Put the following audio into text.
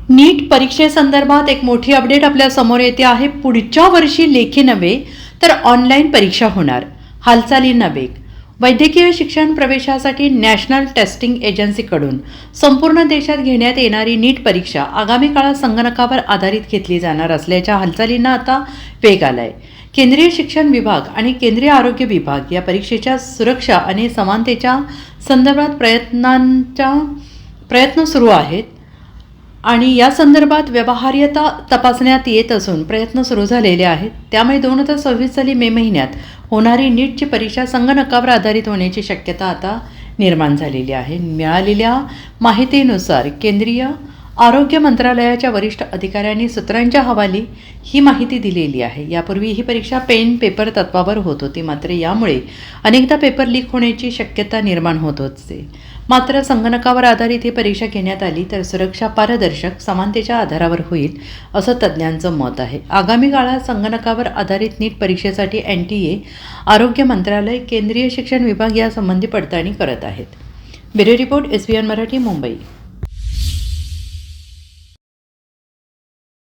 नीट परीक्षेसंदर्भात एक मोठी अपडेट आपल्या समोर येते आहे। पुढच्या वर्षी लेखी नव्हे तर ऑनलाईन परीक्षा होणार, हालचालींना वेग। वैद्यकीय शिक्षण प्रवेशासाठी नॅशनल टेस्टिंग एजन्सीकडून संपूर्ण देशात घेण्यात येणारी नीट परीक्षा आगामी काळात संगणकावर आधारित घेतली जाणार असल्याच्या हालचालींना आता वेग आलाय। केंद्रीय शिक्षण विभाग आणि केंद्रीय आरोग्य विभाग या परीक्षेच्या सुरक्षा आणि समानतेच्या संदर्भात प्रयत्न सुरू आहेत आणि या संदर्भात व्यवहार्यता तपासण्यात येत असून प्रयत्न सुरू झालेले आहेत। त्यामुळे 2026 साली मे महिन्यात होणारी नीटची परीक्षा संगणकावर आधारित होण्याची शक्यता आता निर्माण झालेली आहे। मिळालेल्या माहितीनुसार केंद्रीय आरोग्य मंत्रालयाच्या वरिष्ठ अधिकाऱ्यांनी सूत्रांच्या हवाली ही माहिती दिलेली आहे। यापूर्वी ही परीक्षा पेन पेपर तत्वावर होत होती, मात्र यामुळे अनेकदा पेपर लीक होण्याची शक्यता निर्माण होत होती। मात्र संगणकावर आधारित ही परीक्षा घेण्यात आली तर सुरक्षा पारदर्शक समानतेच्या आधारावर होईल असं तज्ज्ञांचं मत आहे। आगामी काळात संगणकावर आधारित नीट परीक्षेसाठी NTA, आरोग्य मंत्रालय, केंद्रीय शिक्षण विभाग यासंबंधी पडताळणी करत आहेत। Bureau report, SBN Marathi, Mumbai.